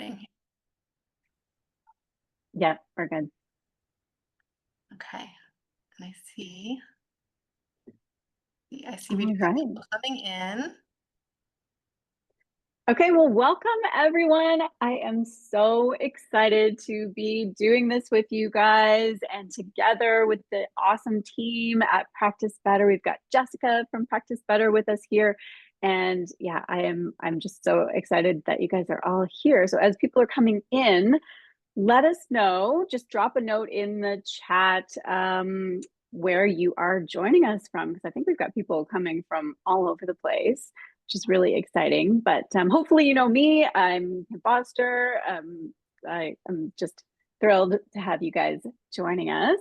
recording. Yeah, we're good. Okay, and I see we All do have right. people coming in. Okay, well, welcome everyone. I am so excited to be doing this with you guys and together with the awesome team at Practice Better. We've got Jessica from Practice Better with us here. And yeah, I'm just so excited that you guys are all here. So as people are coming in, let us know, just drop a note in the chat where you are joining us from, because I think we've got people coming from all over the place, which is really exciting. But hopefully you know me. I'm Kim Foster. I am just thrilled to have you guys joining us.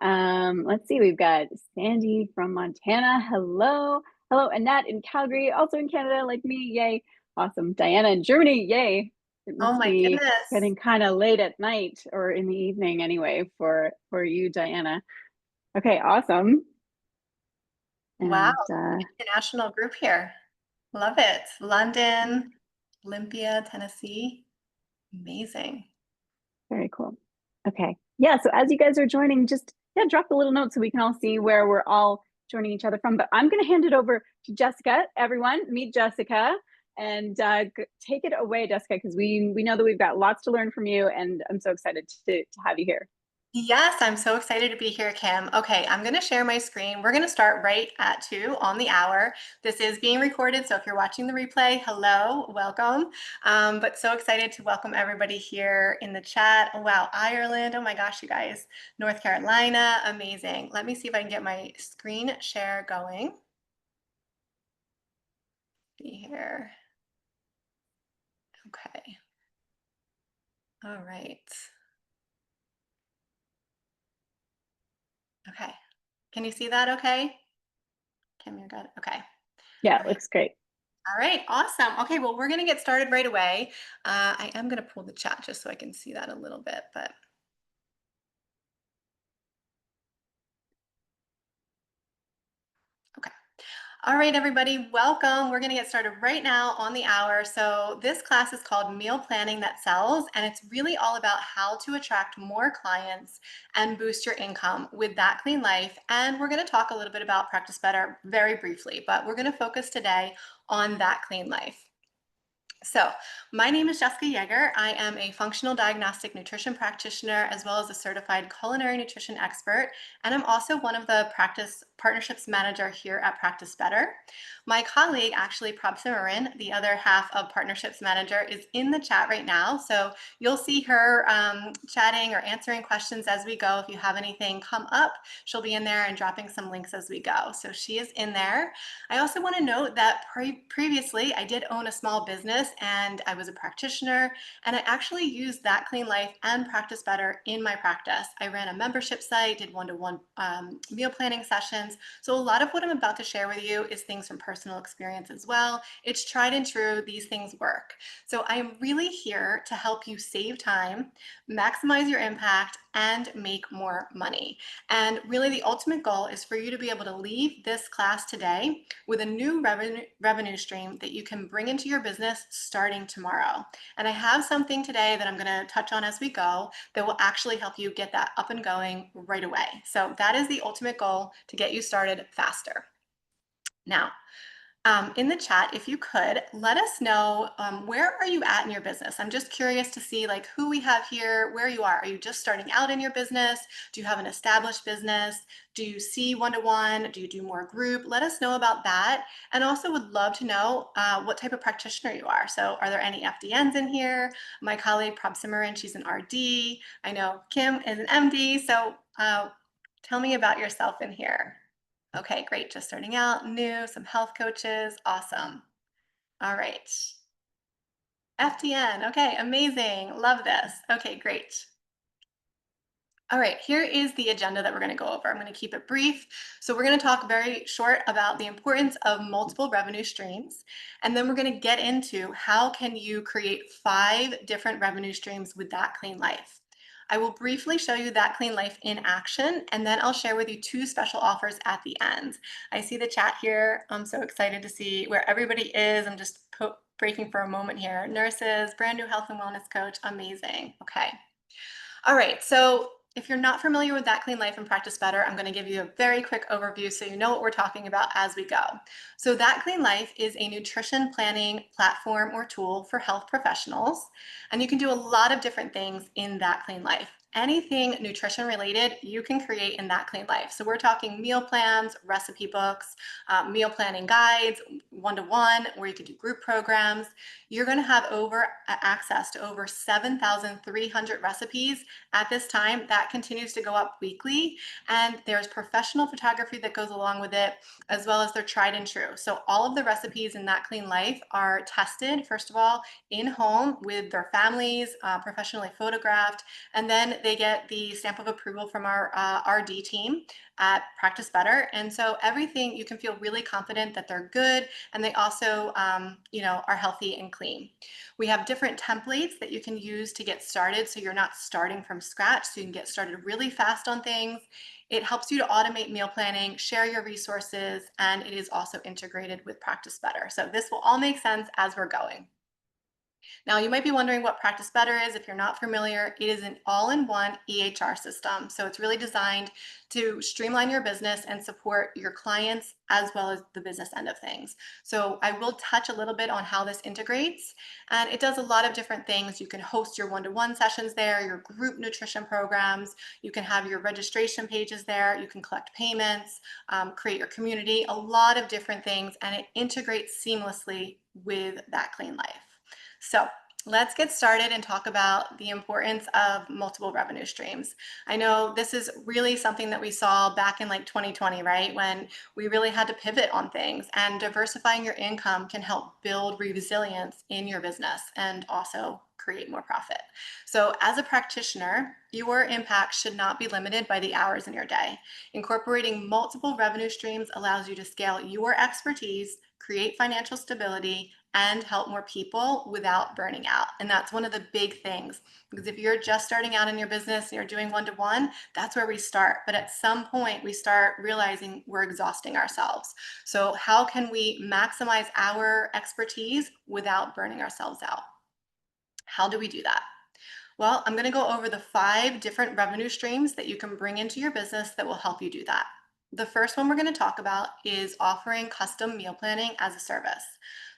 Let's see, we've got Sandy from Montana. Hello. Hello, Annette in Calgary, also in Canada, like me. Yay. Awesome. Diana in Germany. Yay. It Oh must my be goodness. getting kind of late at night or in the evening anyway for you, Diana. Okay, awesome. Wow, And international group here. Love it. London, Olympia, Tennessee. Amazing. very cool. Okay. Yeah, so as you guys are joining, just drop a little note so we can all see where we're all joining each other from. But I'm going to hand it over to Jessica. Everyone, meet Jessica and take it away, Jessica, because we know that we've got lots to learn from you, and I'm so excited to have you here. Yes, I'm so excited to be here, Kim. Okay, I'm going to share my screen. We're going to start right at 2 on the hour. This is being recorded, so if you're watching the replay, hello, welcome. But so excited to welcome everybody here in the chat. Oh, wow, Ireland. Oh my gosh, you guys. North Carolina, amazing. Let me see if I can get my screen share going. See here. Okay. All right. Okay. Can you see that okay? Kim, you're good? Okay. Yeah, All it right. looks great. All right, awesome. Okay, well, we're going to get started right away. I am going to pull the chat just so I can see that a little bit, but okay. All right, everybody, welcome. We're going to get started right now on the hour. So this class is called Meal Planning That Sells, and it's really all about how to attract more clients and boost your income with That Clean Life. And we're going to talk a little bit about Practice Better very briefly, but we're going to focus today on That Clean Life. So my name is Jessica Yeager. I am a functional diagnostic nutrition practitioner as well as a certified culinary nutrition expert. And I'm also one of the practice partnerships manager here at Practice Better. My colleague, actually, Prab Simmerin, the other half of partnerships manager, is in the chat right now. So you'll see her chatting or answering questions as we go. If you have anything come up, she'll be in there and dropping some links as we go. So she is in there. I also want to note that previously I did own a small business and I was a practitioner, and I actually used That Clean Life and Practice Better in my practice. I ran a membership site, did one-to-one meal planning sessions. So a lot of what I'm about to share with you is things from personal experience as well. It's tried and true. These things work. So I am really here to help you save time, maximize your impact, and make more money. And really the ultimate goal is for you to be able to leave this class today with a new revenue stream that you can bring into your business starting tomorrow. And I have something today that I'm going to touch on as we go that will actually help you get that up and going right away. So that is the ultimate goal, to get you started faster. Now, in the chat, if you could, let us know where are you at in your business. I'm just curious to see like who we have here, where you are. Are you just starting out in your business? Do you have an established business? Do you see one-to-one? Do you do more group? Let us know about that. And also would love to know what type of practitioner you are. So are there any FDNs in here? My colleague, Prab Simmerin, she's an RD. I know Kim is an MD. So tell me about yourself in here. Okay, great. Just starting out, new, some health coaches. Awesome. All right. FTN. Okay, amazing. Love this. Okay, great. All right, here is the agenda that we're going to go over. I'm going to keep it brief. So we're going to talk very short about the importance of multiple revenue streams. And then we're going to get into how can you create 5 different revenue streams with That Clean Life. I will briefly show you That Clean Life in action, and then I'll share with you 2 special offers at the end. I see the chat here. I'm so excited to see where everybody is. I'm just breaking for a moment here. Nurses, brand new health and wellness coach, amazing. Okay. All right, so if you're not familiar with That Clean Life and Practice Better, I'm going to give you a very quick overview so you know what we're talking about as we go. So, That Clean Life is a nutrition planning platform or tool for health professionals, and you can do a lot of different things in That Clean Life. Anything nutrition related, you can create in That Clean Life. So, we're talking meal plans, recipe books, meal planning guides, one to one, where you could do group programs. You're going to have access to over 7,300 recipes at this time. That continues to go up weekly, and there's professional photography that goes along with it, as well as they're tried and true. So all of the recipes in That Clean Life are tested, first of all, in home with their families, professionally photographed, and then they get the stamp of approval from our RD team at Practice Better. And so everything, you can feel really confident that they're good, and they also are healthy and clean. We have different templates that you can use to get started, so you're not starting from scratch, so you can get started really fast on things. It helps you to automate meal planning, share your resources, and it is also integrated with Practice Better. So this will all make sense as we're going. Now, you might be wondering what Practice Better is. If you're not familiar, it is an all-in-one EHR system. So it's really designed to streamline your business and support your clients as well as the business end of things. So I will touch a little bit on how this integrates, and it does a lot of different things. You can host your one-to-one sessions there, your group nutrition programs. You can have your registration pages there. You can collect payments, create your community, a lot of different things, and it integrates seamlessly with That Clean Life. So let's get started and talk about the importance of multiple revenue streams. I know this is really something that we saw back in like 2020, right? When we really had to pivot on things, and diversifying your income can help build resilience in your business and also create more profit. So, as a practitioner, your impact should not be limited by the hours in your day. Incorporating multiple revenue streams allows you to scale your expertise, create financial stability, and help more people without burning out. And that's one of the big things, because if you're just starting out in your business and you're doing one to one, that's where we start. But at some point, we start realizing we're exhausting ourselves. So, how can we maximize our expertise without burning ourselves out? How do we do that? Well, I'm going to go over the 5 different revenue streams that you can bring into your business that will help you do that. The first one we're going to talk about is offering custom meal planning as a service.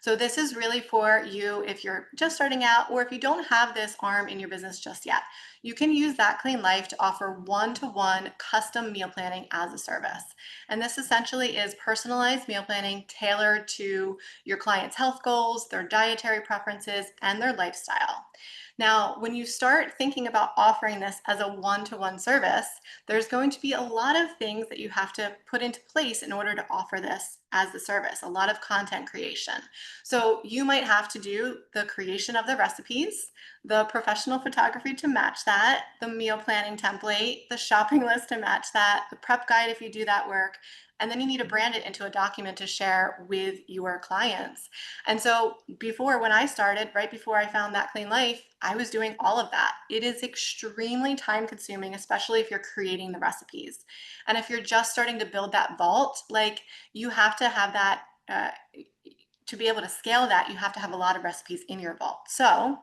So, this is really for you if you're just starting out, or if you don't have this arm in your business just yet. You can use That Clean Life to offer one to one custom meal planning as a service. And this essentially is personalized meal planning tailored to your client's health goals, their dietary preferences, and their lifestyle. Now, when you start thinking about offering this as a one to one service, there's going to be a lot of things that you have to put into place in order to offer this as a service, a lot of content creation. So, you might have to do the creation of the recipes, the professional photography to match that, the meal planning template, the shopping list to match that, the prep guide if you do that work. And then you need to brand it into a document to share with your clients. And so before, when I started, right before I found That Clean Life, I was doing all of that. It is extremely time consuming, especially if you're creating the recipes. And if you're just starting to build that vault, like, you have to have that. To be able to scale that, you have to have a lot of recipes in your vault. So,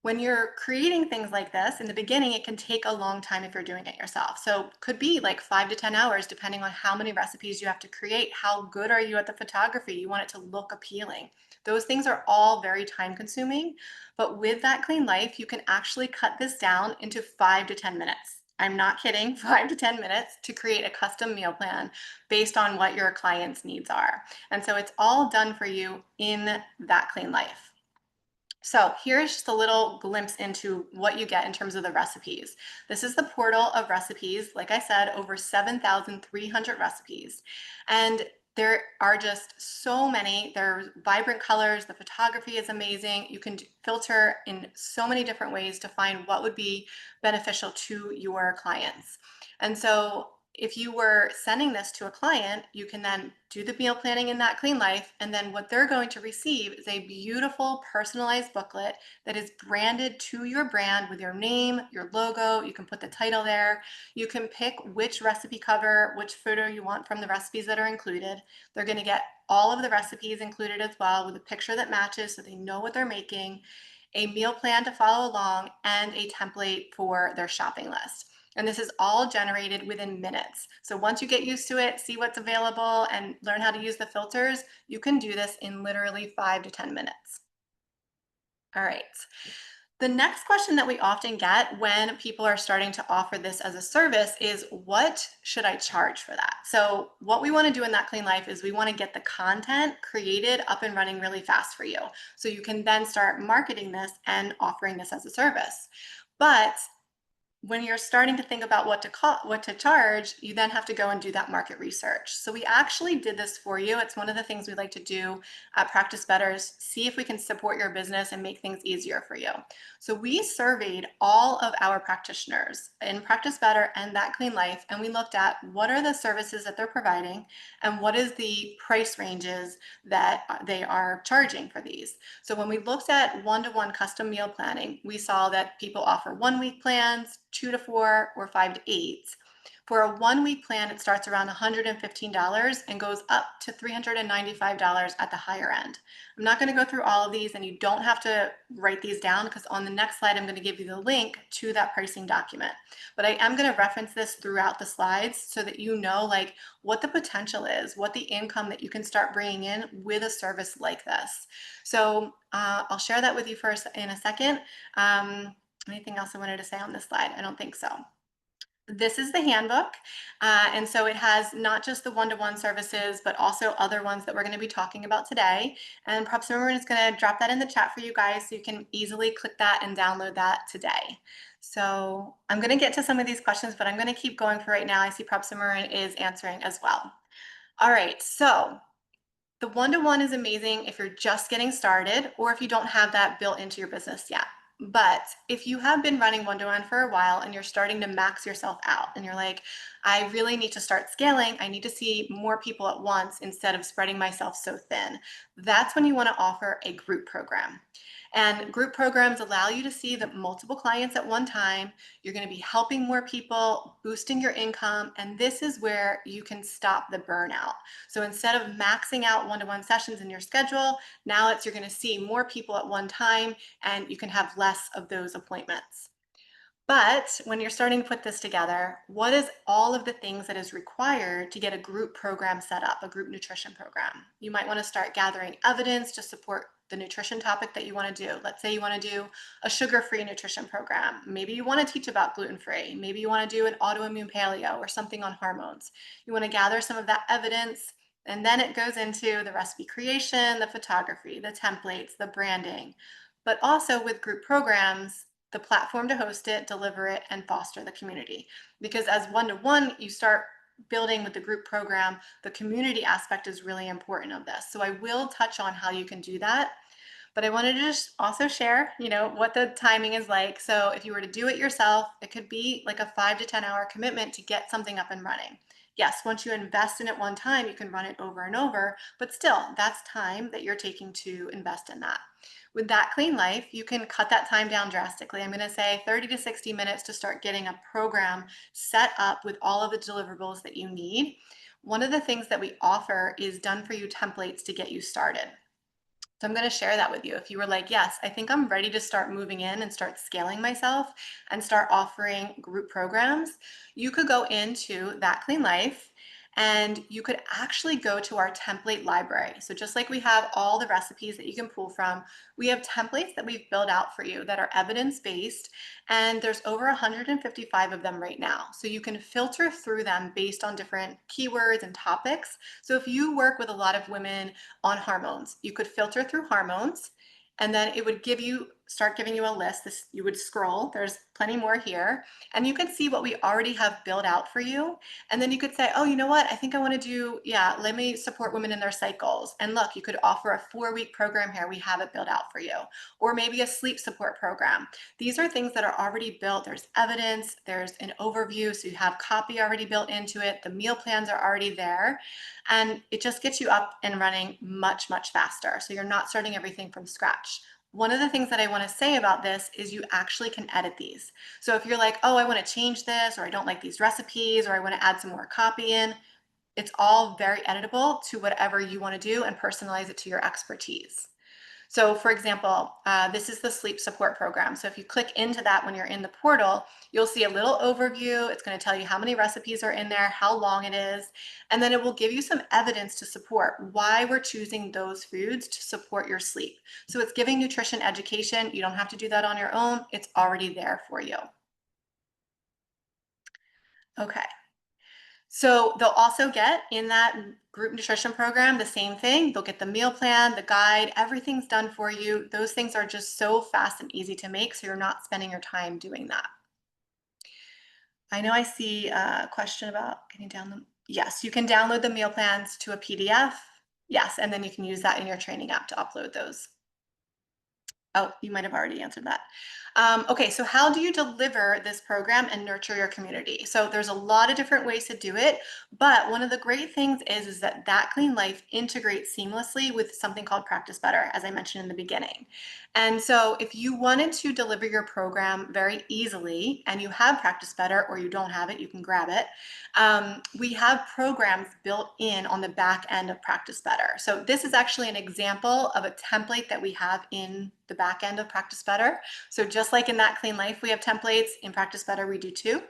when you're creating things like this in the beginning, it can take a long time if you're doing it yourself. So could be like 5 to 10 hours, depending on how many recipes you have to create. How good are you at the photography? You want it to look appealing. Those things are all very time consuming. But with That Clean Life, you can actually cut this down into 5 to 10 minutes. I'm not kidding, 5 to 10 minutes to create a custom meal plan based on what your client's needs are. And so it's all done for you in That Clean Life. So here's just a little glimpse into what you get in terms of the recipes. This is the portal of recipes. Like I said, over 7,300 recipes. And there are just so many. There's vibrant colors. The photography is amazing. You can filter in so many different ways to find what would be beneficial to your clients. And so if you were sending this to a client, you can then do the meal planning in that Clean Life. And then what they're going to receive is a beautiful personalized booklet that is branded to your brand with your name, your logo. You can put the title there. You can pick which recipe cover, which photo you want from the recipes that are included. They're going to get all of the recipes included as well with a picture that matches so they know what they're making, a meal plan to follow along, and a template for their shopping list. And this is all generated within minutes. So once you get used to it, see what's available, and learn how to use the filters, you can do this in literally 5 to 10 minutes. All right. The next question that we often get when people are starting to offer this as a service is, what should I charge for that? So what we want to do in that Clean Life is we want to get the content created up and running really fast for you. So you can then start marketing this and offering this as a service. But when you're starting to think about what to charge, you then have to go and do that market research. So we actually did this for you. It's one of the things we like to do at Practice Better's, see if we can support your business and make things easier for you. So we surveyed all of our practitioners in Practice Better and That Clean Life, and we looked at what are the services that they're providing and what is the price ranges that they are charging for these. So when we looked at one-to-one custom meal planning, we saw that people offer 1 week plans, 2 to 4, or 5 to 8. For a 1 week plan, it starts around $115 and goes up to $395 at the higher end. I'm not going to go through all of these, and you don't have to write these down because on the next slide, I'm going to give you the link to that pricing document. But I am going to reference this throughout the slides so that you know like what the potential is, what the income that you can start bringing in with a service like this. So I'll share that with you first in a second. Anything else I wanted to say on this slide? I don't think so. This is the handbook. And so it has not just the one-to-one services, but also other ones that we're going to be talking about today. And Prop Simran is going to drop that in the chat for you guys so you can easily click that and download that today. So I'm going to get to some of these questions, but I'm going to keep going for right now. I see Prop Simran is answering as well. All right, so the one-to-one is amazing if you're just getting started or if you don't have that built into your business yet. But if you have been running one-to-one for a while and you're starting to max yourself out and you're like, I really need to start scaling, I need to see more people at once instead of spreading myself so thin, that's when you want to offer a group program. And group programs allow you to see the multiple clients at one time. You're going to be helping more people, boosting your income, and this is where you can stop the burnout. So instead of maxing out one-to-one sessions in your schedule, now you're going to see more people at one time and you can have less of those appointments. But when you're starting to put this together, what is all of the things that is required to get a group program set up, a group nutrition program? You might want to start gathering evidence to support the nutrition topic that you want to do. Let's say you want to do a sugar-free nutrition program. Maybe you want to teach about gluten-free. Maybe you want to do an autoimmune paleo or something on hormones. You want to gather some of that evidence, and then it goes into the recipe creation, the photography, the templates, the branding. But also with group programs, the platform to host it, deliver it, and foster the community. Because as one-to-one, you start building with the group program, the community aspect is really important of this. So I will touch on how you can do that. But I wanted to just also share, what the timing is like. So if you were to do it yourself, it could be like a 5 to 10 hour commitment to get something up and running. Yes, once you invest in it one time, you can run it over and over, but still, that's time that you're taking to invest in that. With That Clean Life, you can cut that time down drastically. I'm going to say 30 to 60 minutes to start getting a program set up with all of the deliverables that you need. One of the things that we offer is done for you templates to get you started. So I'm going to share that with you. If you were like, yes, I think I'm ready to start moving in and start scaling myself and start offering group programs, you could go into That Clean Life and you could actually go to our template library. So just like we have all the recipes that you can pull from, we have templates that we've built out for you that are evidence-based, and there's over 155 of them right now. So you can filter through them based on different keywords and topics. So if you work with a lot of women on hormones, you could filter through hormones, and then it would give you start giving you a list. This you would scroll. There's plenty more here, and you can see what we already have built out for you. And then you could say, oh, you know what? I think I want to do, yeah, let me support women in their cycles. And look, you could offer a 4-week program here. We have it built out for you, or maybe a sleep support program. These are things that are already built. There's evidence. There's an overview, so you have copy already built into it. The meal plans are already there, and it just gets you up and running much, much faster. So you're not starting everything from scratch. One of the things that I want to say about this is you actually can edit these. So if you're like, oh, I want to change this, or I don't like these recipes, or I want to add some more copy in, it's all very editable to whatever you want to do and personalize it to your expertise. So for example, this is the sleep support program. So if you click into that when you're in the portal, you'll see a little overview. It's going to tell you how many recipes are in there, how long it is, and then it will give you some evidence to support why we're choosing those foods to support your sleep. So it's giving nutrition education. You don't have to do that on your own. It's already there for you. Okay. So they'll also get in that group nutrition program the same thing. They'll get the meal plan, the guide, everything's done for you. Those things are just so fast and easy to make, so you're not spending your time doing that. I know I see a question about getting down the, yes, you can download the meal plans to a PDF. Yes, and then you can use that in your training app to upload those. Oh, you might have already answered that. Okay, so how do you deliver this program and nurture your community? So there's a lot of different ways to do it, but one of the great things is that That Clean Life integrates seamlessly with something called Practice Better, as I mentioned in the beginning. And so if you wanted to deliver your program very easily and you have Practice Better or you don't have it, you can grab it. We have programs built in on the back end of Practice Better. So this is actually an example of a template that we have in the back end of Practice Better. So just like in That Clean Life, we have templates. In Practice Better, we do too.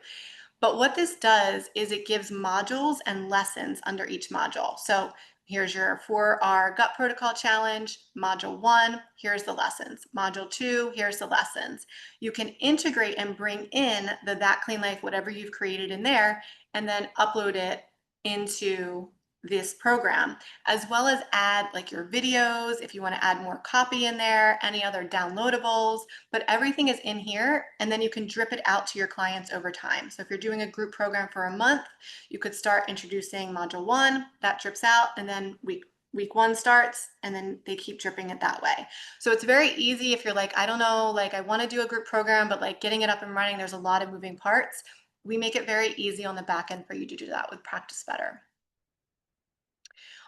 But what this does is it gives modules and lessons under each module. So here's your 4R gut protocol challenge, module 1, here's the lessons. Module 2, here's the lessons. You can integrate and bring in the That Clean Life, whatever you've created in there, and then upload it into this program, as well as add like your videos, if you want to add more copy in there, any other downloadables, but everything is in here, and then you can drip it out to your clients over time. So if you're doing a group program for a month, you could start introducing module 1, that drips out, and then week 1 starts, and then they keep dripping it that way. So it's very easy if you're like, I don't know, like I want to do a group program, but like getting it up and running, there's a lot of moving parts. We make it very easy on the back end for you to do that with Practice Better.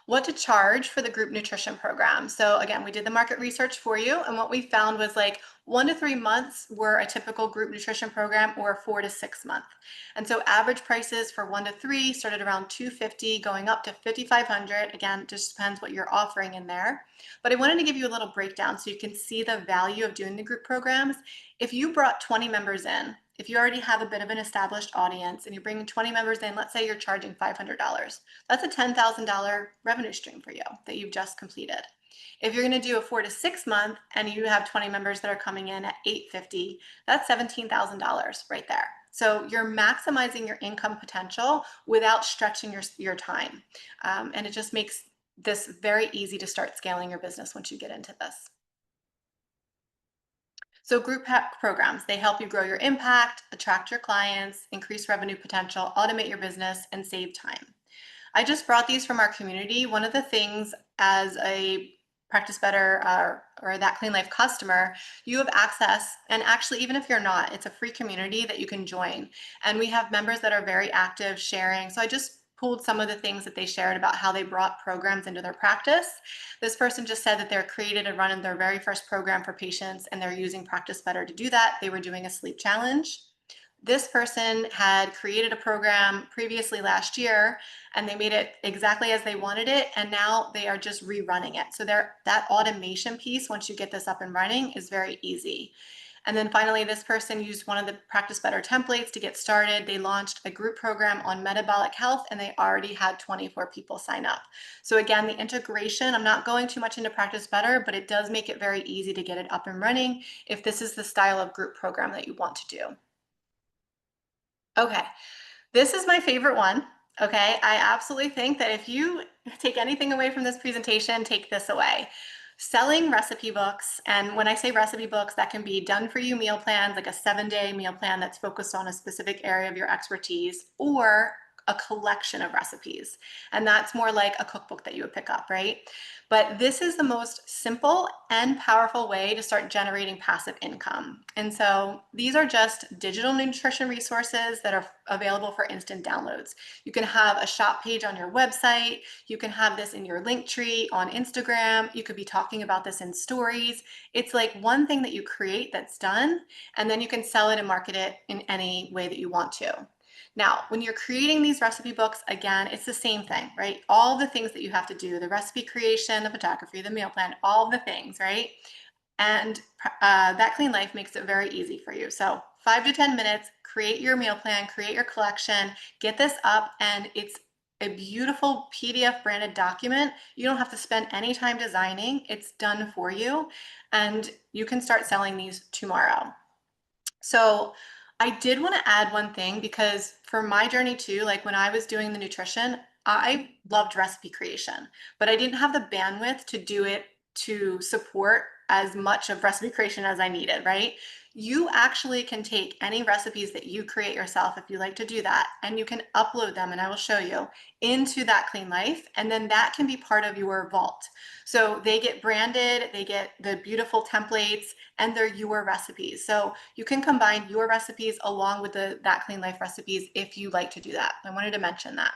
What to charge for the group nutrition program. So again, we did the market research for you, and what we found was like 1 to 3 months were a typical group nutrition program, or 4 to 6 months. And so average prices for 1 to 3 started around 250, going up to 5,500. Again, just depends what you're offering in there. But I wanted to give you a little breakdown so you can see the value of doing the group programs. If you brought 20 members in, if you already have a bit of an established audience and you're bringing 20 members in, let's say you're charging $500. That's a $10,000 revenue stream for you that you've just completed. If you're going to do a 4 to 6 month and you have 20 members that are coming in at $850, that's $17,000 right there. So you're maximizing your income potential without stretching your time. And it just makes this very easy to start scaling your business once you get into this. So group programs, they help you grow your impact, attract your clients, increase revenue potential, automate your business, and save time. I just brought these from our community. One of the things as a Practice Better or That Clean Life customer, you have access, and actually even if you're not, it's a free community that you can join. And we have members that are very active sharing. So I just pulled some of the things that they shared about how they brought programs into their practice. This person just said that they're created and running their very first program for patients, and they're using Practice Better to do that. They were doing a sleep challenge. This person had created a program previously last year, and they made it exactly as they wanted it, and now they are just rerunning it. So that automation piece, once you get this up and running, is very easy. And then finally, this person used one of the Practice Better templates to get started. They launched a group program on metabolic health, and they already had 24 people sign up. So again, the integration, I'm not going too much into Practice Better, but it does make it very easy to get it up and running if this is the style of group program that you want to do. Okay, this is my favorite one. Okay, I absolutely think that if you take anything away from this presentation, take this away. Selling recipe books, and when I say recipe books, that can be done for you meal plans, like a 7-day meal plan that's focused on a specific area of your expertise, or a collection of recipes. And that's more like a cookbook that you would pick up, right? But this is the most simple and powerful way to start generating passive income. And so these are just digital nutrition resources that are available for instant downloads. You can have a shop page on your website. You can have this in your link tree on Instagram. You could be talking about this in stories. It's like one thing that you create that's done, and then you can sell it and market it in any way that you want to. Now, when you're creating these recipe books, again, it's the same thing, right? All the things that you have to do, the recipe creation, the photography, the meal plan, all the things, right? And That Clean Life makes it very easy for you. So 5 to 10 minutes, create your meal plan, create your collection, get this up, and it's a beautiful PDF branded document. You don't have to spend any time designing. It's done for you, and you can start selling these tomorrow. So I did want to add one thing because for my journey too, like when I was doing the nutrition, I loved recipe creation, but I didn't have the bandwidth to do it to support as much of recipe creation as I needed, right? You actually can take any recipes that you create yourself, if you like to do that, and you can upload them, and I will show you, into that Clean Life. And then that can be part of your vault. So they get branded, they get the beautiful templates, and they're your recipes. So you can combine your recipes along with the That Clean Life recipes if you like to do that. I wanted to mention that.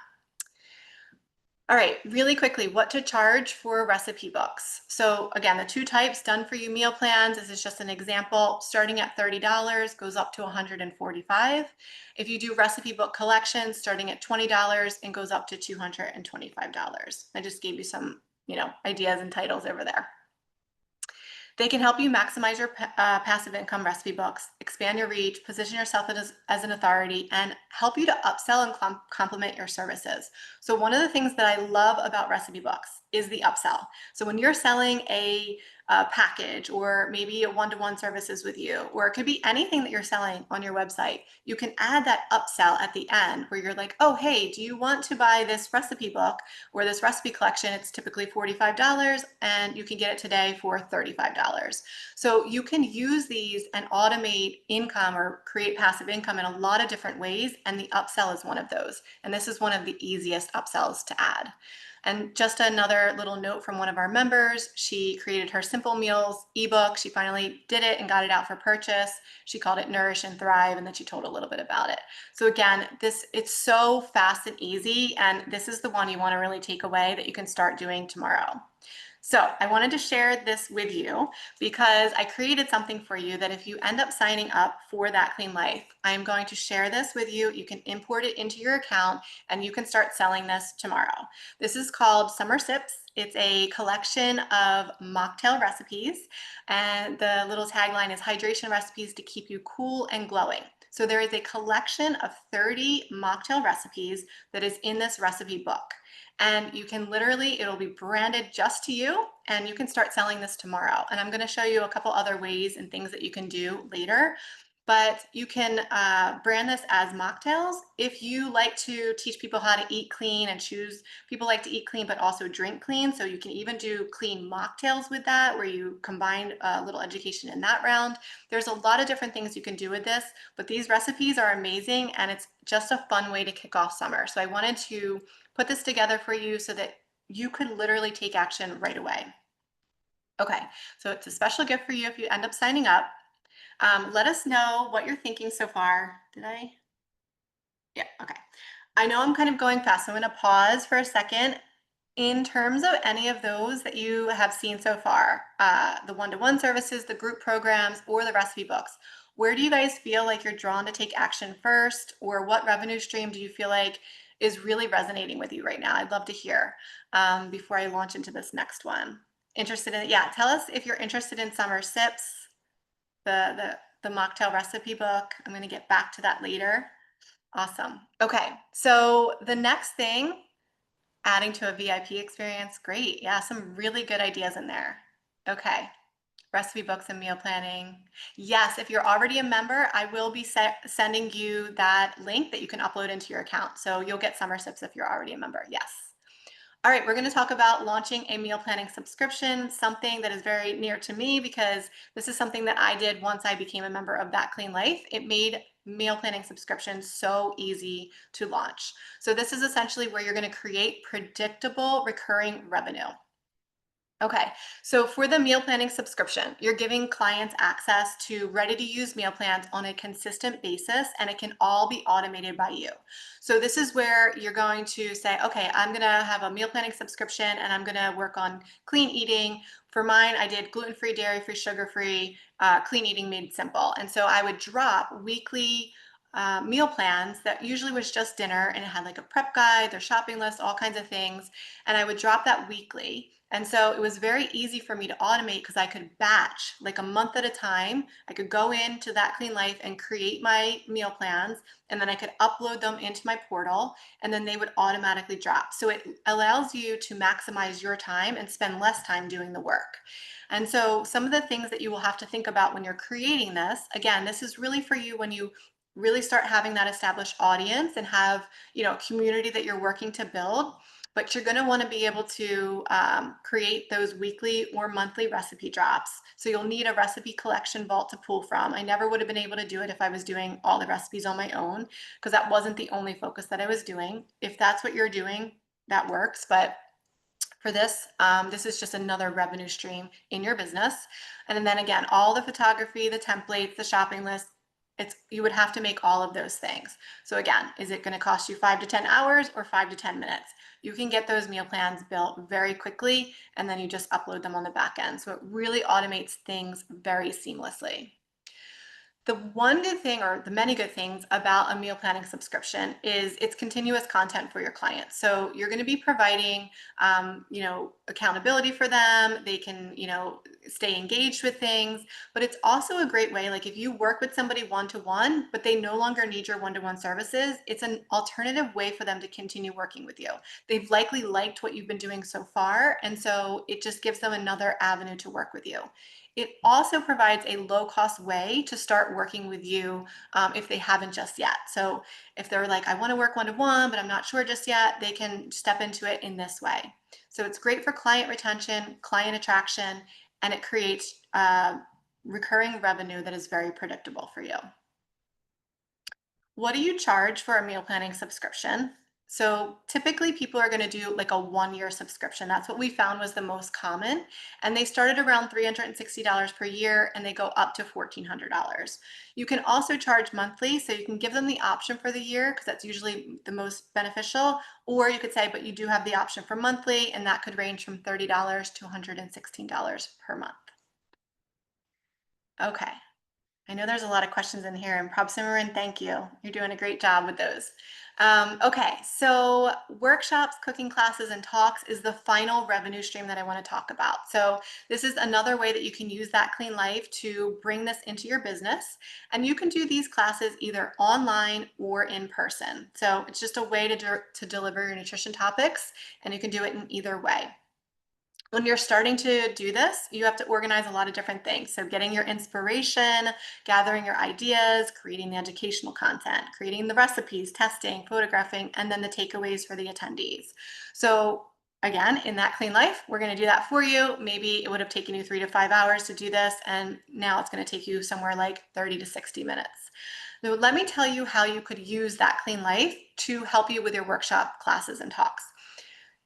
All right, really quickly, what to charge for recipe books. So again, the two types, done for you meal plans, this is just an example, starting at $30, goes up to $145. If you do recipe book collections, starting at $20 and goes up to $225. I just gave you some, ideas and titles over there. They can help you maximize your passive income recipe books, expand your reach, position yourself as an authority, and help you to upsell and complement your services. So one of the things that I love about recipe books is the upsell. So when you're selling a package, or maybe a one-to-one services with you, or it could be anything that you're selling on your website, you can add that upsell at the end where you're like, oh, hey, do you want to buy this recipe book or this recipe collection? It's typically $45 and you can get it today for $35. So you can use these and automate income or create passive income in a lot of different ways. And the upsell is one of those. And this is one of the easiest upsells to add. And just another little note from one of our members, she created her Simple Meals ebook. She finally did it and got it out for purchase. She called it Nourish and Thrive, and then she told a little bit about it. So again, it's so fast and easy, and this is the one you want to really take away that you can start doing tomorrow. So I wanted to share this with you because I created something for you that if you end up signing up for That Clean Life, I'm going to share this with you. You can import it into your account and you can start selling this tomorrow. This is called Summer Sips. It's a collection of mocktail recipes, and the little tagline is hydration recipes to keep you cool and glowing. So there is a collection of 30 mocktail recipes that is in this recipe book. And you can literally, it'll be branded just to you, and you can start selling this tomorrow. And I'm going to show you a couple other ways and things that you can do later. But you can brand this as mocktails. If you like to teach people how to eat clean and choose, people like to eat clean but also drink clean. So you can even do clean mocktails with that, where you combine a little education in that round. There's a lot of different things you can do with this, but these recipes are amazing and it's just a fun way to kick off summer. So I wanted to put this together for you so that you could literally take action right away. Okay, so it's a special gift for you if you end up signing up. Let us know what you're thinking so far. Did I? Yeah, okay. I know I'm kind of going fast, so I'm going to pause for a second. In terms of any of those that you have seen so far, the one-to-one services, the group programs, or the recipe books, where do you guys feel like you're drawn to take action first, or what revenue stream do you feel like is really resonating with you right now? I'd love to hear before I launch into this next one. Interested in it? Yeah, tell us if you're interested in Summer Sips, the mocktail recipe book. I'm going to get back to that later. Awesome. Okay, so the next thing, adding to a VIP experience. Great. Yeah, some really good ideas in there. Okay. Recipe books and meal planning. Yes, if you're already a member, I will be sending you that link that you can upload into your account. So you'll get Summer Sips if you're already a member. Yes. All right, we're going to talk about launching a meal planning subscription, something that is very near to me because this is something that I did once I became a member of That Clean Life. It made meal planning subscriptions so easy to launch. So this is essentially where you're going to create predictable recurring revenue. Okay, so for the meal planning subscription, you're giving clients access to ready to use meal plans on a consistent basis, and it can all be automated by you. So, this is where you're going to say, okay, I'm going to have a meal planning subscription and I'm going to work on clean eating. For mine, I did gluten free, dairy free, sugar free, clean eating made simple. And so I would drop weekly meal plans that usually was just dinner and it had like a prep guide, their shopping list, all kinds of things. And I would drop that weekly. And so it was very easy for me to automate because I could batch like a month at a time. I could go into That Clean Life and create my meal plans, and then I could upload them into my portal, and then they would automatically drop. So it allows you to maximize your time and spend less time doing the work. And so some of the things that you will have to think about when you're creating this, again, this is really for you when you really start having that established audience and have, a community that you're working to build, but you're going to want to be able to create those weekly or monthly recipe drops. So you'll need a recipe collection vault to pull from. I never would have been able to do it if I was doing all the recipes on my own, because that wasn't the only focus that I was doing. If that's what you're doing, that works. But for this, this is just another revenue stream in your business. And then again, all the photography, the templates, the shopping list, you would have to make all of those things. So again, is it going to cost you 5 to 10 hours or 5 to 10 minutes? You can get those meal plans built very quickly, and then you just upload them on the back end. So it really automates things very seamlessly. The one good thing, or the many good things about a meal planning subscription, is it's continuous content for your clients. So you're going to be providing, accountability for them. They can, stay engaged with things, but it's also a great way. Like if you work with somebody one-to-one, but they no longer need your one-to-one services, it's an alternative way for them to continue working with you. They've likely liked what you've been doing so far. And so it just gives them another avenue to work with you. It also provides a low-cost way to start working with you if they haven't just yet. So if they're like, I want to work one-to-one, but I'm not sure just yet, they can step into it in this way. So it's great for client retention, client attraction, and it creates recurring revenue that is very predictable for you. What do you charge for a meal planning subscription? So typically people are going to do like a 1 year subscription. That's what we found was the most common. And they started around $360 per year and they go up to $1,400. You can also charge monthly. So you can give them the option for the year because that's usually the most beneficial. Or you could say, but you do have the option for monthly, and that could range from $30 to $116 per month. Okay. I know there's a lot of questions in here, and Prob Simmerin, thank you. You're doing a great job with those. Okay, so workshops, cooking classes, and talks is the final revenue stream that I want to talk about. So this is another way that you can use That Clean Life to bring this into your business. And you can do these classes either online or in person. So it's just a way to deliver your nutrition topics, and you can do it in either way. When you're starting to do this, you have to organize a lot of different things. So getting your inspiration, gathering your ideas, creating the educational content, creating the recipes, testing, photographing, and then the takeaways for the attendees. So again, in That Clean Life, we're going to do that for you. Maybe it would have taken you 3 to 5 hours to do this, and now it's going to take you somewhere like 30 to 60 minutes. So let me tell you how you could use That Clean Life to help you with your workshop, classes, and talks.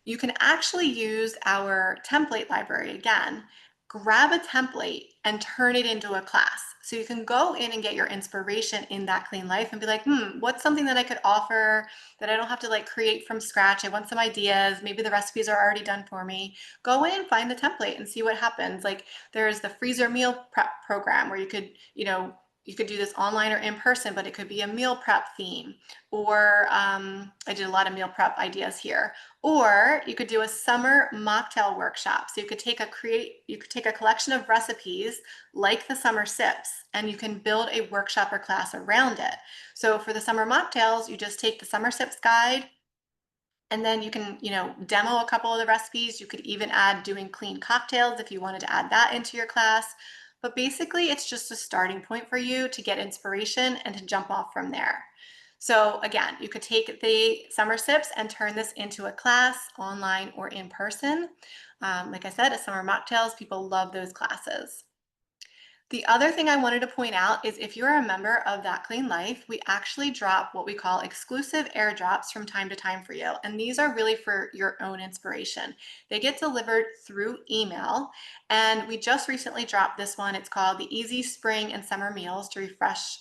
You can actually use our template library again. Grab a template and turn it into a class. So you can go in and get your inspiration in That Clean Life and be like, what's something that I could offer that I don't have to like create from scratch? I want some ideas. Maybe the recipes are already done for me. Go in, find the template and see what happens. Like there's the freezer meal prep program where you could do this online or in person, but it could be a meal prep theme. Or I did a lot of meal prep ideas here. Or you could do a summer mocktail workshop. So you could take a collection of recipes like the summer sips, and you can build a workshop or class around it. So for the summer mocktails, you just take the summer sips guide, and then you can, demo a couple of the recipes. You could even add doing clean cocktails if you wanted to add that into your class. But basically, it's just a starting point for you to get inspiration and to jump off from there. So again, you could take the summer sips and turn this into a class online or in person. Like I said, as summer mocktails, people love those classes. The other thing I wanted to point out is if you're a member of That Clean Life, we actually drop what we call exclusive airdrops from time to time for you. And these are really for your own inspiration. They get delivered through email. And we just recently dropped this one. It's called the Easy Spring and Summer Meals to Refresh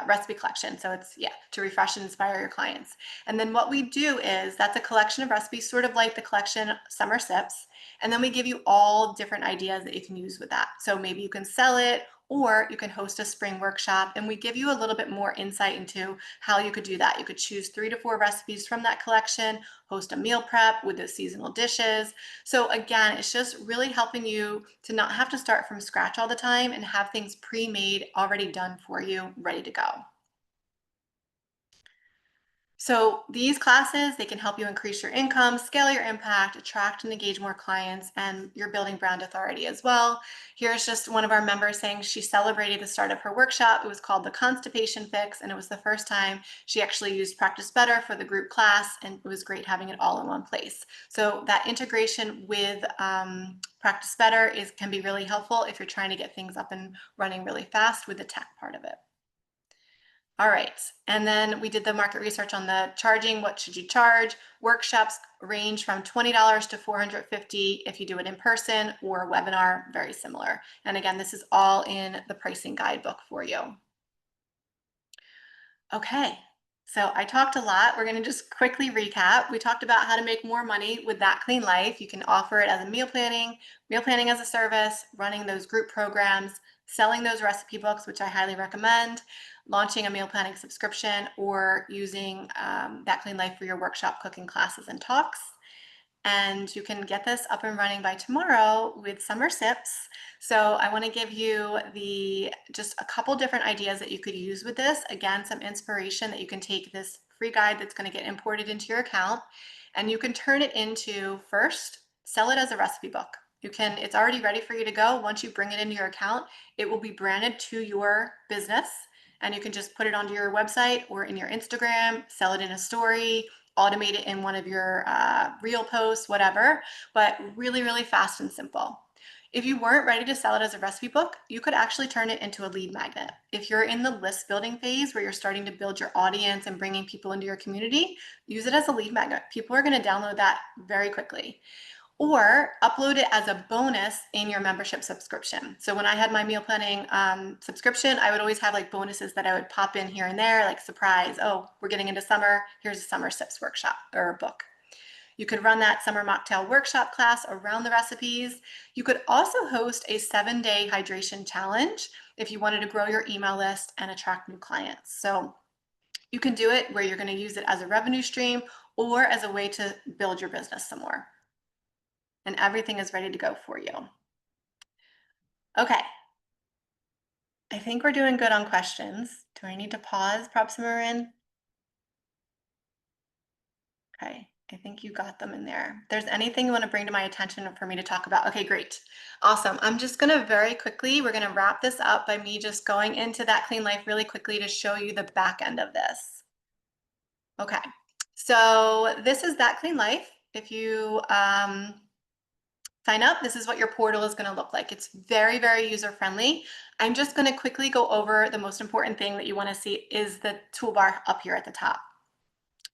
Recipe Collection. So it's, yeah, to refresh and inspire your clients. And then what we do is that's a collection of recipes, sort of like the collection Summer Sips. And then we give you all different ideas that you can use with that. So maybe you can sell it or you can host a spring workshop, and we give you a little bit more insight into how you could do that. You could choose 3 to 4 recipes from that collection, host a meal prep with the seasonal dishes. So again, it's just really helping you to not have to start from scratch all the time and have things pre-made, already done for you, ready to go. So these classes, they can help you increase your income, scale your impact, attract and engage more clients, and you're building brand authority as well. Here's just one of our members saying she celebrated the start of her workshop. It was called the Constipation Fix, and it was the first time she actually used Practice Better for the group class, and it was great having it all in one place. So that integration with Practice Better can be really helpful if you're trying to get things up and running really fast with the tech part of it. All right. And then we did the market research on the charging. What should you charge? Workshops range from $20 to $450 if you do it in person, or a webinar, very similar. And again, this is all in the pricing guidebook for you. Okay, so I talked a lot. We're going to just quickly recap. We talked about how to make more money with That Clean Life. You can offer it as a meal planning as a service, running those group programs, selling those recipe books, which I highly recommend, launching a meal planning subscription, or using That Clean Life for your workshop cooking classes and talks. And you can get this up and running by tomorrow with summer sips. So I want to give you just a couple different ideas that you could use with this. Again, some inspiration that you can take this free guide that's going to get imported into your account, and you can turn it into, first, sell it as a recipe book. It's already ready for you to go. Once you bring it into your account, it will be branded to your business, and you can just put it onto your website or in your Instagram, sell it in a story, automate it in one of your reel posts, whatever, but really, really fast and simple. If you weren't ready to sell it as a recipe book, you could actually turn it into a lead magnet. If you're in the list building phase where you're starting to build your audience and bringing people into your community, use it as a lead magnet. People are going to download that very quickly. Or upload it as a bonus in your membership subscription. So when I had my meal planning subscription, I would always have like bonuses that I would pop in here and there, like surprise, oh, we're getting into summer, here's a summer sips workshop or book. You could run that summer mocktail workshop class around the recipes. You could also host a 7-day hydration challenge if you wanted to grow your email list and attract new clients. So you can do it where you're going to use it as a revenue stream or as a way to build your business some more. And everything is ready to go for you. Okay, I think we're doing good on questions. Do I need to pause, Props Marin? Okay, I think you got them in there. If there's anything you want to bring to my attention for me to talk about. Okay, great. Awesome. I'm just going to very quickly, we're going to wrap this up by me just going into That Clean Life really quickly to show you the back end of this. Okay, so this is That Clean Life. If you sign up, this is what your portal is going to look like. It's very, very user friendly. I'm just going to quickly go over the most important thing that you want to see is the toolbar up here at the top.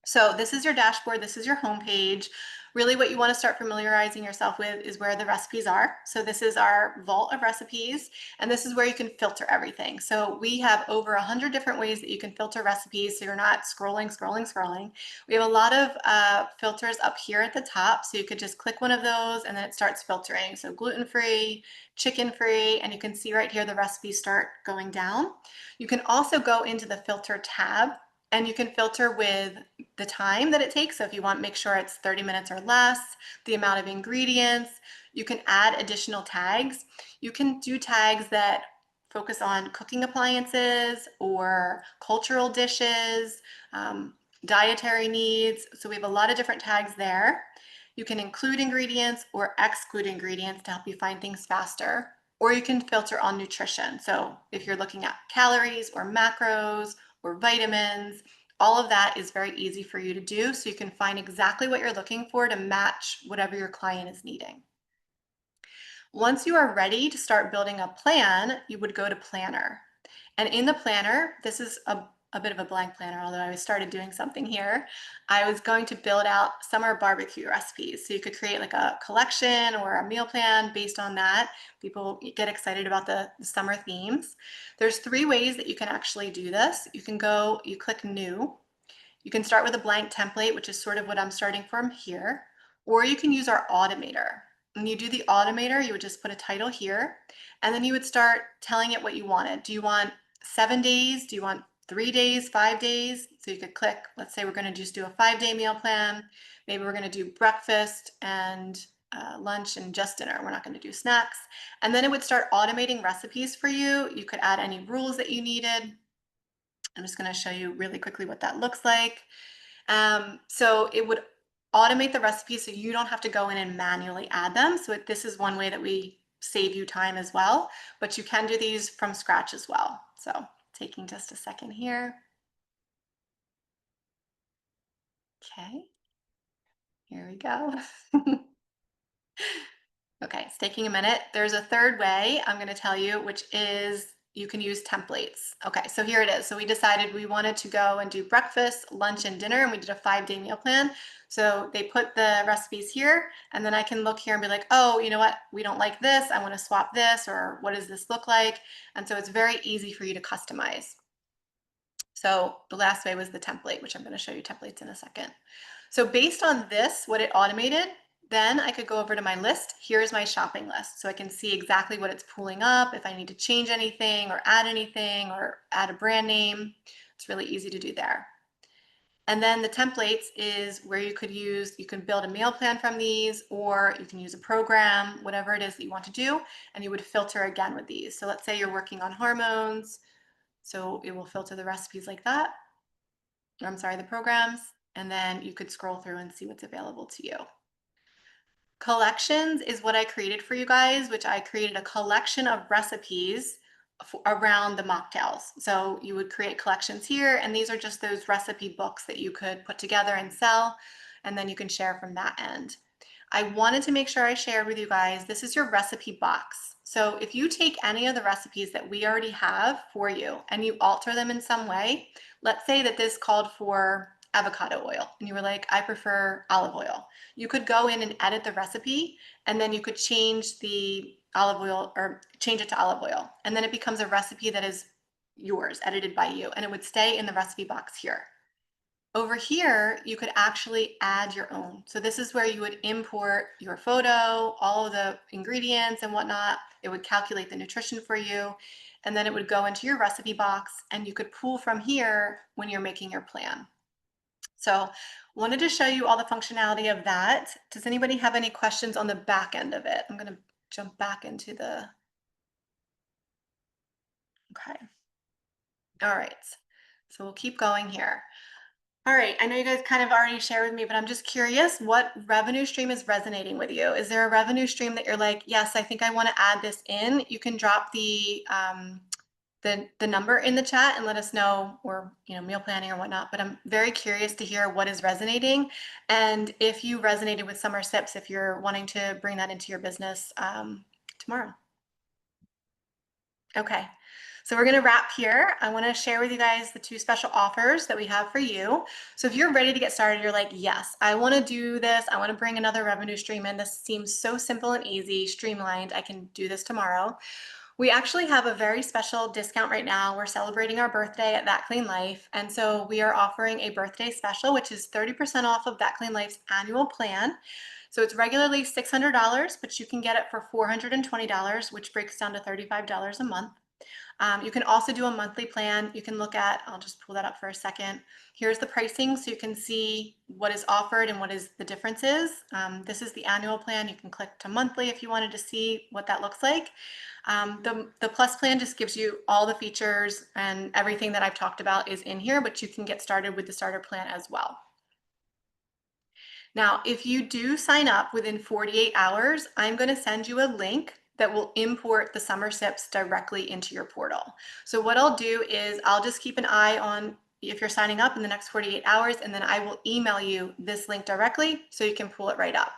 So this is your dashboard, this is your homepage. Really what you want to start familiarizing yourself with is where the recipes are. So this is our vault of recipes, and this is where you can filter everything. So we have over 100 different ways that you can filter recipes so you're not scrolling. We have a lot of filters up here at the top, so you could just click one of those and then it starts filtering. So gluten-free, chicken-free, and you can see right here the recipes start going down. You can also go into the filter tab, and you can filter with the time that it takes. So if you want, make sure it's 30 minutes or less, the amount of ingredients. You can add additional tags. You can do tags that focus on cooking appliances or cultural dishes, dietary needs. So we have a lot of different tags there. You can include ingredients or exclude ingredients to help you find things faster. Or you can filter on nutrition. So if you're looking at calories or macros or vitamins. All of that is very easy for you to do, so you can find exactly what you're looking for to match whatever your client is needing. Once you are ready to start building a plan, you would go to planner. And in the planner, this is a bit of a blank planner, although I started doing something here. I was going to build out summer barbecue recipes. So you could create like a collection or a meal plan based on that. People get excited about the summer themes. There's three ways that you can actually do this. You click new. You can start with a blank template, which is sort of what I'm starting from here, or you can use our automator. When you do the automator, you would just put a title here, and then you would start telling it what you wanted. Do you want 7 days? Do you want 3 days, 5 days? So you could click, let's say we're going to just do a 5-day meal plan. Maybe we're going to do breakfast and lunch and just dinner. We're not going to do snacks. And then it would start automating recipes for you. You could add any rules that you needed. I'm just going to show you really quickly what that looks like. So it would automate the recipe so you don't have to go in and manually add them. So this is one way that we save you time as well, but you can do these from scratch as well. So taking just a second here. Okay, here we go. Okay, it's taking a minute. There's a third way I'm going to tell you, which is you can use templates. Okay, so here it is. So we decided we wanted to go and do breakfast, lunch, and dinner, and we did a 5-day meal plan. So they put the recipes here, and then I can look here and be like, oh, you know what? We don't like this. I want to swap this, or what does this look like? And so it's very easy for you to customize. So the last way was the template, which I'm going to show you templates in a second. So based on this, what it automated, then I could go over to my list. Here's my shopping list. So I can see exactly what it's pulling up, if I need to change anything or add a brand name. It's really easy to do there. And then the templates is where you can build a meal plan from these, or you can use a program, whatever it is that you want to do, and you would filter again with these. So let's say you're working on hormones. So it will filter the recipes like that. I'm sorry, the programs, and then you could scroll through and see what's available to you. Collections is what I created for you guys, which I created a collection of recipes around the mocktails. So you would create collections here, and these are just those recipe books that you could put together and sell, and then you can share from that end. I wanted to make sure I shared with you guys, this is your recipe box. So if you take any of the recipes that we already have for you and you alter them in some way, let's say that this called for avocado oil and you were like, I prefer olive oil. You could go in and edit the recipe, and then you could change the olive oil or change it to olive oil. And then it becomes a recipe that is yours, edited by you, and it would stay in the recipe box here. Over here, you could actually add your own. So this is where you would import your photo, all of the ingredients and whatnot. It would calculate the nutrition for you, and then it would go into your recipe box, and you could pull from here when you're making your plan. So wanted to show you all the functionality of that. Does anybody have any questions on the back end of it? I'm going to jump back into okay. All right. So we'll keep going here. All right, I know you guys kind of already shared with me, but I'm just curious, what revenue stream is resonating with you? Is there a revenue stream that you're like, yes, I think I want to add this in? You can drop the number in the chat and let us know, or meal planning or whatnot. But I'm very curious to hear what is resonating, and if you resonated with summer sips, if you're wanting to bring that into your business tomorrow. Okay, so we're gonna wrap here. I wanna share with you guys the 2 special offers that we have for you. So if you're ready to get started, you're like, yes, I wanna do this. I wanna bring another revenue stream in. This seems so simple and easy, streamlined. I can do this tomorrow. We actually have a very special discount right now. We're celebrating our birthday at That Clean Life. And so we are offering a birthday special, which is 30% off of That Clean Life's annual plan. So it's regularly $600, but you can get it for $420, which breaks down to $35 a month. You can also do a monthly plan. You can look at, I'll just pull that up for a second. Here's the pricing so you can see what is offered and what is the differences. This is the annual plan. You can click to monthly if you wanted to see what that looks like. The plus plan just gives you all the features, and everything that I've talked about is in here, but you can get started with the starter plan as well. Now, if you do sign up within 48 hours, I'm going to send you a link that will import the summer sips directly into your portal. So what I'll do is I'll just keep an eye on if you're signing up in the next 48 hours, and then I will email you this link directly so you can pull it right up.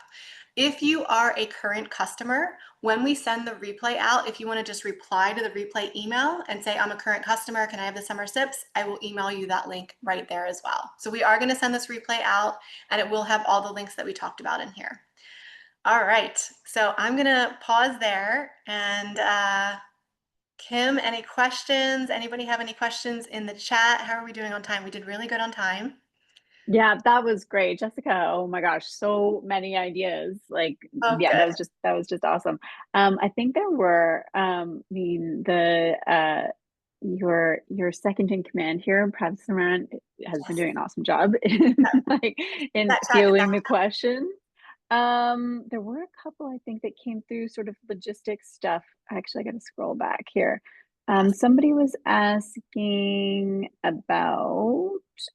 If you are a current customer, when we send the replay out, if you want to just reply to the replay email and say, I'm a current customer, can I have the summer sips? I will email you that link right there as well. So we are going to send this replay out, and it will have all the links that we talked about in here. All right, so I'm going to pause there. And Kim, any questions? Anybody have any questions in the chat? How are we doing on time? We did really good on time. Yeah, that was great. Jessica, oh my gosh, so many ideas. Like, Oh, yeah, good. that was just awesome. I think there were I mean the your second in command here, Practitioner, has been Yes. doing an awesome job in like in That chat is fielding the awesome. question. There were a couple I think that came through sort of logistics stuff. Actually, I got to scroll back here. Yes. Somebody was asking about,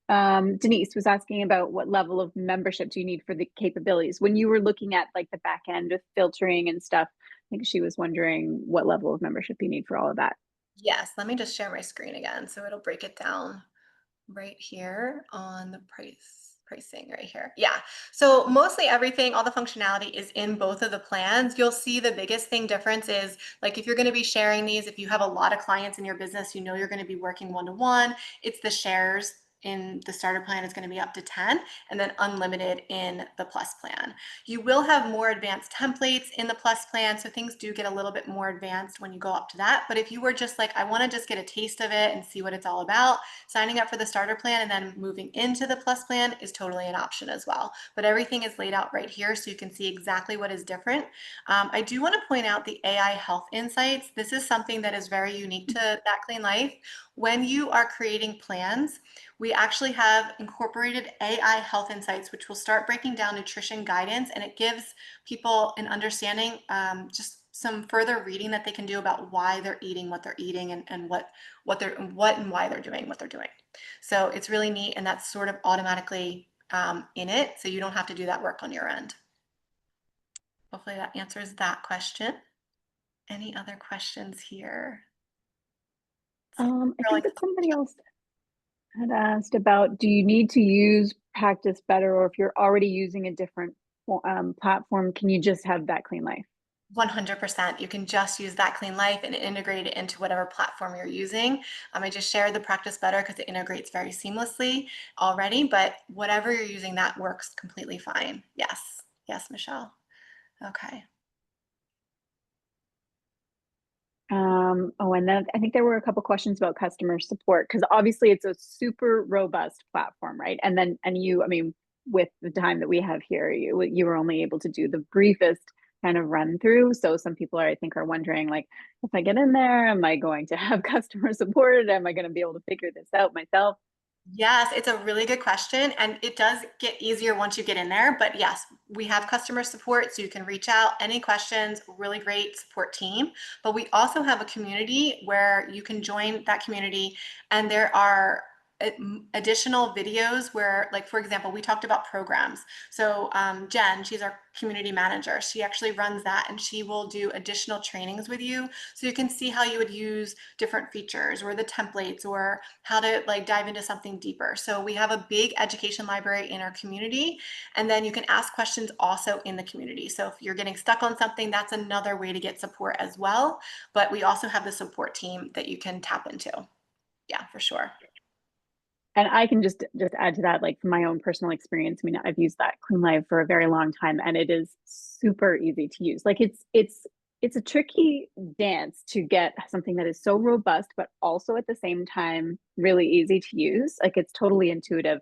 Denise was asking about what level of membership do you need for the capabilities? When you were looking at like the back end of filtering and stuff, I think she was wondering what level of membership you need for all of that. Yes, let me just share my screen again so it'll break it down right here on the pricing right here. Yeah. So mostly everything, all the functionality is in both of the plans. You'll see the biggest thing difference is like if you're going to be sharing these, if you have a lot of clients in your business, you know you're going to be working one-to-one, it's the shares in the starter plan is going to be up to 10 and then unlimited in the plus plan. You will have more advanced templates in the plus plan, so things do get a little bit more advanced when you go up to that. But if you were just like, I want to just get a taste of it and see what it's all about, signing up for the starter plan and then moving into the plus plan is totally an option as well. But everything is laid out right here so you can see exactly what is different. I do want to point out the AI health insights. This is something that is very unique to That Clean Life. When you are creating plans, we actually have incorporated AI health insights, which will start breaking down nutrition guidance, and it gives people an understanding, just some further reading that they can do about why they're eating what they're eating and what and why they're doing what they're doing. So it's really neat, and that's sort of automatically in it, so you don't have to do that work on your end. Hopefully that answers that question. Any other questions here? Let's see. I Scrolling think that through the somebody chat. else had asked about, do you need to use Practice Better, or if you're already using a different platform, can you just have That Clean Life? 100%. You can just use That Clean Life and integrate it into whatever platform you're using. I just shared the Practice Better because it integrates very seamlessly already, but whatever you're using, that works completely fine. Yes. Yes, Michelle. Okay. Oh, and then I think there were a couple questions about customer support, because obviously it's a super robust platform, right? And then, and you, I mean, with the time that we have here, you were only able to do the briefest kind of run through. So some people are, I think, are wondering, like, if I get in there, am I going to have customer support? Am I going to be able to figure this out myself? Yes, it's a really good question, and it does get easier once you get in there. But yes, we have customer support, so you can reach out any questions, really great support team. But we also have a community where you can join that community, and there are additional videos where, like, for example, we talked about programs. So Jen, she's our community manager. She actually runs that, and she will do additional trainings with you. So you can see how you would use different features or the templates or how to like dive into something deeper. So we have a big education library in our community, and then you can ask questions also in the community. So if you're getting stuck on something, that's another way to get support as well. But we also have the support team that you can tap into. Yeah, for sure. And I can just add to that, like from my own personal experience. I mean, I've used That Clean Life for a very long time, and it is super easy to use. Like it's a tricky dance to get something that is so robust, but also at the same time really easy to use. Like it's totally intuitive.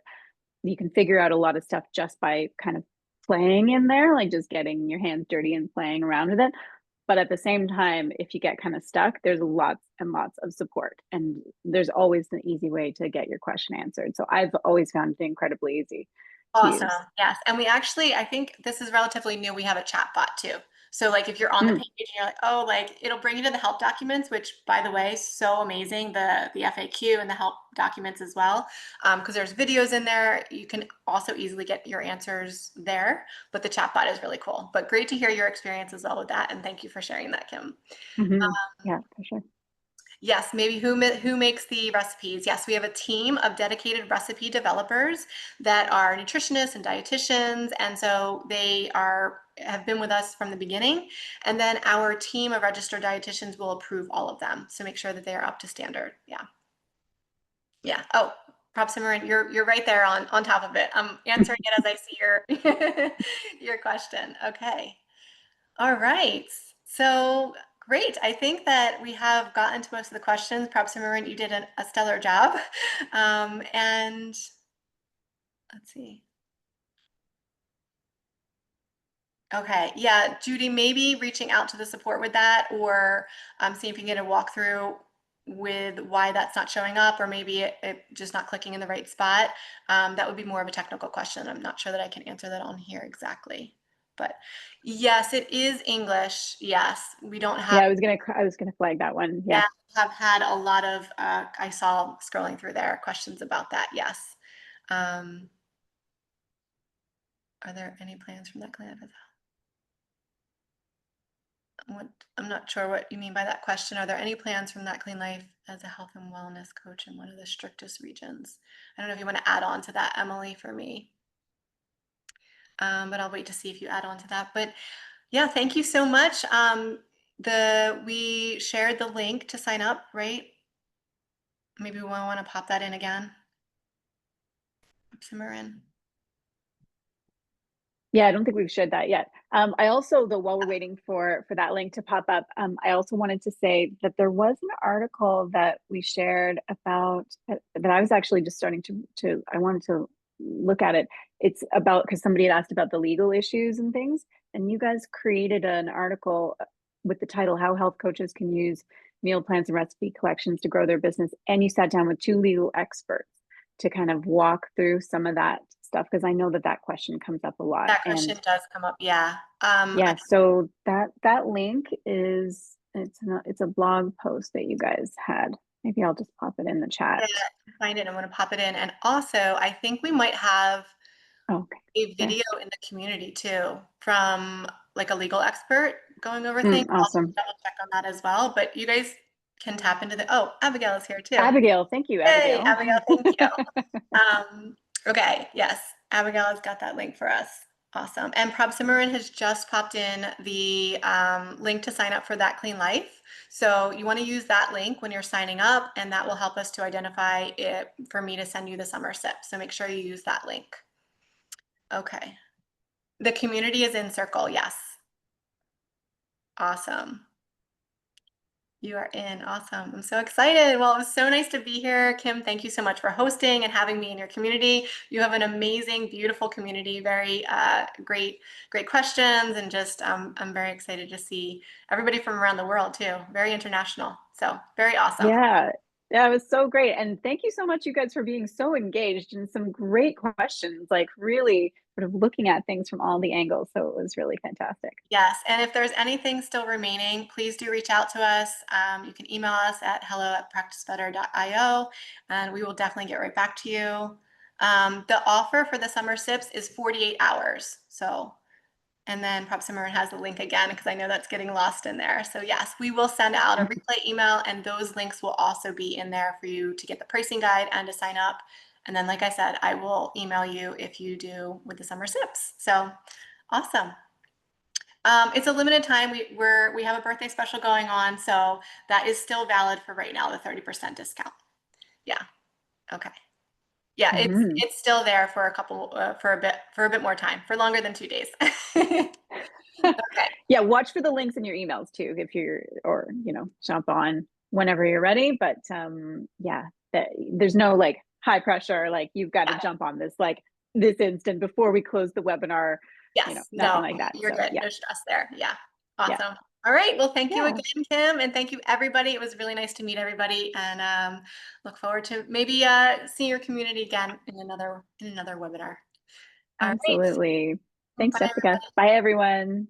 You can figure out a lot of stuff just by kind of playing in there, like just getting your hands dirty and playing around with it. But at the same time, if you get kind of stuck, there's lots and lots of support, and there's always an easy way to get your question answered. So I've always found it incredibly easy to Awesome. use. Yes. And we actually, I think this is relatively new. We have a chat bot too. So like if you're on the Mm. page and you're like, oh, like it'll bring you to the help documents, which by the way, so amazing, the FAQ and the help documents as well. Because there's videos in there. You can also easily get your answers there, but the chat bot is really cool. But great to hear your experience as well with that. And thank you for sharing that, Kim. Hmm. Yeah, for sure. Yes, maybe who makes the recipes? Yes, we have a team of dedicated recipe developers that are nutritionists and dietitians, and so they have been with us from the beginning. And then our team of registered dietitians will approve all of them, so make sure that they are up to standard. Yeah, yeah. Oh, Prop Simran, you're right there on top of it. I'm answering it as I see your your question. Okay. All right. So great. I think that we have gotten to most of the questions. Perhaps, Simran, you did a stellar job. And let's see. Okay. Yeah, Judy, maybe reaching out to the support with that, or see if you can get a walkthrough with why that's not showing up, or maybe it just not clicking in the right spot. That would be more of a technical question. I'm not sure that I can answer that on here exactly. But yes, it is English. Yes, we don't have. Yeah, I was gonna flag that one. Yeah. Yeah, have had a lot of, I saw scrolling through there, questions about that, yes. Um, are there any plans from that clinic? What, I'm not sure what you mean by that question. Are there any plans from that Clean Life as a health and wellness coach in one of the strictest regions? I don't know if you want to add on to that, Emily, for me. But I'll wait to see if you add on to that. But yeah, thank you so much. We shared the link to sign up, right? Maybe we want to pop that in again. Simmer in. Yeah, I don't think we've shared that yet. I also, though, while we're waiting for that link to pop up, I also wanted to say that there was an article that we shared about that I was actually just starting to I wanted to look at it. It's about because somebody had asked about the legal issues and things, and you guys created an article with the title "How Health Coaches Can Use Meal Plans and Recipe Collections to Grow Their Business," and you sat down with two legal experts to kind of walk through some of that stuff because I know that question comes up a lot. That And question does come up, yeah. yeah, so that link is it's a blog post that you guys had. Maybe I'll just pop it in the chat. Yeah, find it. I'm gonna pop it in. And also, I think we might have Oh, okay. a There. video in the community too from like a legal expert going over things. I'll just Awesome. double check on that as well. But you guys can tap into the, oh, Abigail is here too. Abigail, thank you, Hey, Abigail. Abigail, thank you. Okay, yes, Abigail has got that link for us. Awesome. And Prab Simran has just popped in the link to sign up for That Clean Life. So you want to use that link when you're signing up, and that will help us to identify it for me to send you the summer sip. So make sure you use that link. Okay. The community is in Circle, yes. Awesome. You are in. Awesome. I'm so excited. Well, it was so nice to be here. Kim, thank you so much for hosting and having me in your community. You have an amazing, beautiful community, very great questions. And just, I'm very excited to see everybody from around the world too. Very international. So very awesome. Yeah. Yeah, it was so great. And thank you so much, you guys, for being so engaged and some great questions, like really sort of looking at things from all the angles. So it was really fantastic. Yes, and if there's anything still remaining, please do reach out to us. You can email us at hello@practicebetter.io, and we will definitely get right back to you. The offer for the summer sips is 48 hours. So, and then Prop Simran has the link again because I know that's getting lost in there. So yes, we will send out a replay email, and those links will also be in there for you to get the pricing guide and to sign up. And then, like I said, I will email you if you do with the summer sips. So awesome. It's a limited time. We have a birthday special going on, so that is still valid for right now, the 30% discount. Yeah. Okay. Yeah, Mm-hmm. it's still there for for a bit more time, for longer than 2 days. Okay. Yeah, watch for the links in your emails too, if or jump on whenever you're ready. But yeah, there's no like high pressure, like you've got to Yeah. jump on this like this instant before we close the webinar, Yes. nothing No, like that. you're So good. yeah, No stress there. Yeah. yeah, Awesome. All right. Well, thank you yeah, again, Kim, and thank you everybody. It was really nice to meet everybody, and look forward to maybe seeing your community again in another webinar. All right. absolutely. Thanks, Bye. Jessica. Bye, everyone.